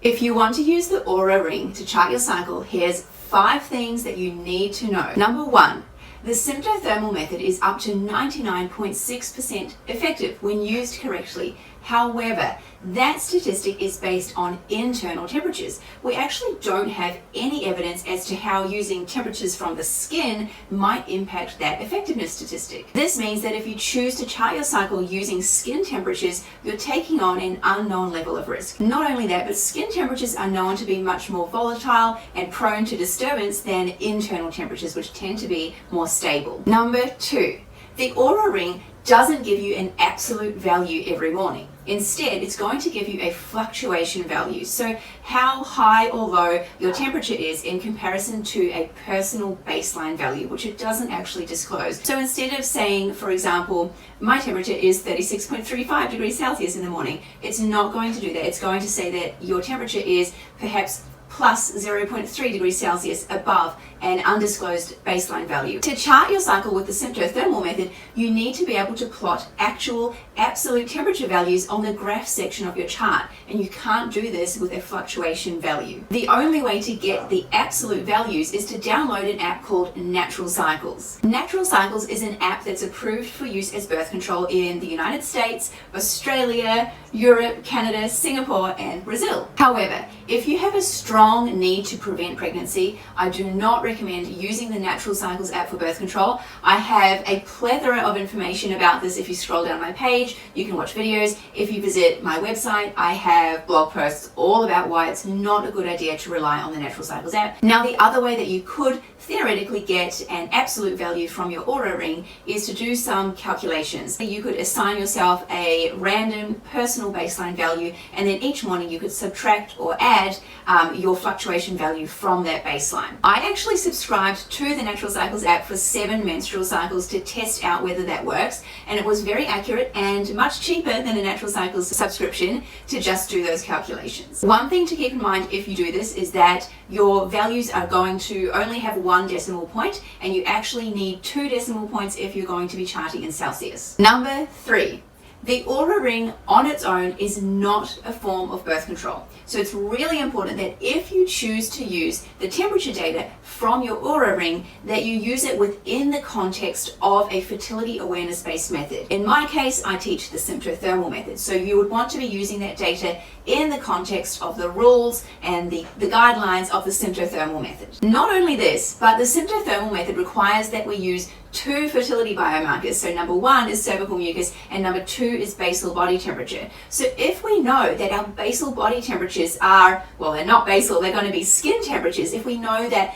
If you want to use the Oura Ring to chart your cycle, here's 5 things that you need to know. Number 1. The Symptothermal Method is up to 99.6% effective when used correctly. However, that statistic is based on internal temperatures. We actually don't have any evidence as to how using temperatures from the skin might impact that effectiveness statistic. This means that if you choose to chart your cycle using skin temperatures, you're taking on an unknown level of risk. Not only that, but skin temperatures are known to be much more volatile and prone to disturbance than internal temperatures, which tend to be more stable. Number 2. The Oura Ring doesn't give you an absolute value every morning. Instead, it's going to give you a fluctuation value. So how high or low your temperature is in comparison to a personal baseline value, which it doesn't actually disclose. So instead of saying, for example, my temperature is 36.35 degrees Celsius in the morning, it's not going to do that. It's going to say that your temperature is perhaps plus 0.3 degrees Celsius above an undisclosed baseline value. To chart your cycle with the Symptothermal Method, you need to be able to plot actual absolute temperature values on the graph section of your chart, and you can't do this with a fluctuation value. The only way to get the absolute values is to download an app called Natural Cycles. Natural Cycles is an app that's approved for use as birth control in the United States, Australia, Europe, Canada, Singapore, and Brazil. However, if you have a strong need to prevent pregnancy, I do not recommend using the Natural Cycles app for birth control. I have a plethora of information about this. If you scroll down my page, you can watch videos. If you visit my website, I have blog posts all about why it's not a good idea to rely on the Natural Cycles app. Now, the other way that you could theoretically get an absolute value from your Oura Ring is to do some calculations. You could assign yourself a random personal baseline value, and then each morning you could subtract or add your fluctuation value from that baseline. I actually subscribed to the Natural Cycles app for 7 menstrual cycles to test out whether that works, and it was very accurate and much cheaper than a Natural Cycles subscription to just do those calculations. One thing to keep in mind if you do this is that your values are going to only have 1 decimal point, and you actually need 2 decimal points if you're going to be charting in Celsius. Number 3. The Oura Ring on its own is not a form of birth control. So it's really important that if you choose to use the temperature data from your Oura Ring, that you use it within the context of a fertility awareness-based method. In my case, I teach the Symptothermal Method. So you would want to be using that data in the context of the rules and the guidelines of the Symptothermal Method. Not only this, but the Symptothermal Method requires that we use 2 fertility biomarkers. So number 1 is cervical mucus and number 2 is basal body temperature. So if we know that our basal body temperatures are, well, they're not basal, they're going to be skin temperatures. If we know that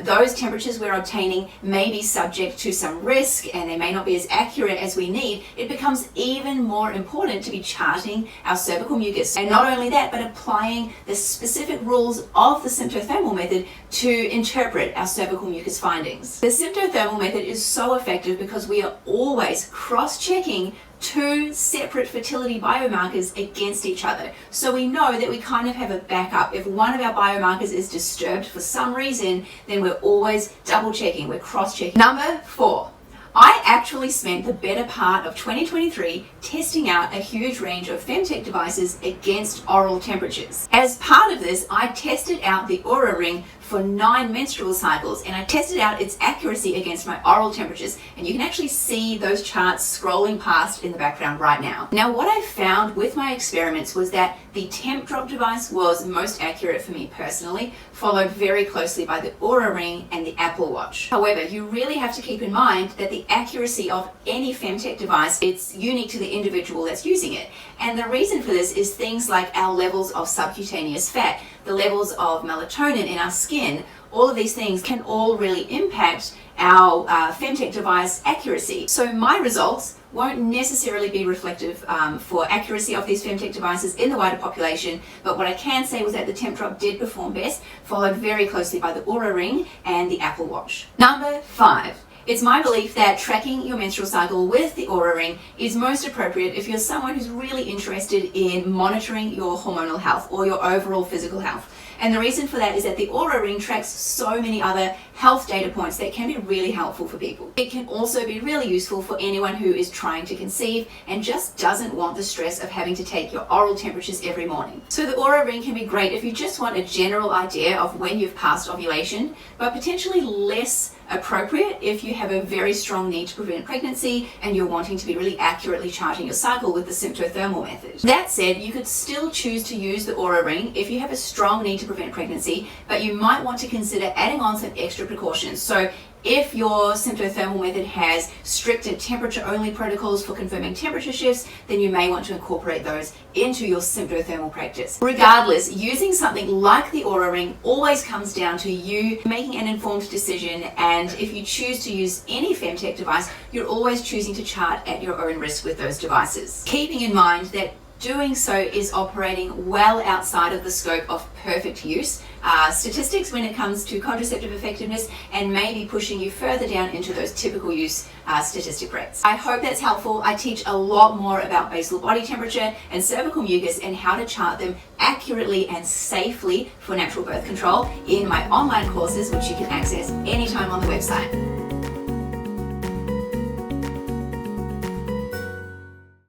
those temperatures we're obtaining may be subject to some risk and they may not be as accurate as we need, it becomes even more important to be charting our cervical mucus. And not only that, but applying the specific rules of the Symptothermal Method to interpret our cervical mucus findings. The Symptothermal Method is so effective because we are always cross-checking 2 separate fertility biomarkers against each other. So we know that we kind of have a backup. If one of our biomarkers is disturbed for some reason, then we're always double checking, we're cross-checking. Number 4. I actually spent the better part of 2023 testing out a huge range of femtech devices against oral temperatures. As part of this, I tested out the Oura Ring for 9 menstrual cycles, and I tested out its accuracy against my oral temperatures, and you can actually see those charts scrolling past in the background right now. Now, what I found with my experiments was that the temp drop device was most accurate for me personally, followed very closely by the Oura Ring and the Apple Watch. However, you really have to keep in mind that the accuracy of any femtech device, it's unique to the individual that's using it. And the reason for this is things like our levels of subcutaneous fat, the levels of melatonin in our skin. All of these things can all really impact our femtech device accuracy. So my results won't necessarily be reflective for accuracy of these femtech devices in the wider population, but what I can say was that the temp drop did perform best, followed very closely by the Oura Ring and the Apple Watch. Number 5. It's my belief that tracking your menstrual cycle with the Oura Ring is most appropriate if you're someone who's really interested in monitoring your hormonal health or your overall physical health. And the reason for that is that the Oura Ring tracks so many other health data points that can be really helpful for people. It can also be really useful for anyone who is trying to conceive and just doesn't want the stress of having to take your oral temperatures every morning. So the Oura Ring can be great if you just want a general idea of when you've passed ovulation, but potentially less appropriate if you have a very strong need to prevent pregnancy and you're wanting to be really accurately charting your cycle with the Symptothermal Method. That said, you could still choose to use the Oura Ring if you have a strong need to prevent pregnancy, but you might want to consider adding on some extra precautions. So if your Symptothermal Method has stricter temperature-only protocols for confirming temperature shifts, then you may want to incorporate those into your symptothermal practice. Regardless, using something like the Oura Ring always comes down to you making an informed decision, and if you choose to use any femtech device, you're always choosing to chart at your own risk with those devices. Keeping in mind that doing so is operating well outside of the scope of perfect use statistics when it comes to contraceptive effectiveness, and maybe pushing you further down into those typical use statistic rates. I hope that's helpful. I teach a lot more about basal body temperature and cervical mucus and how to chart them accurately and safely for natural birth control in my online courses, which you can access anytime on the website.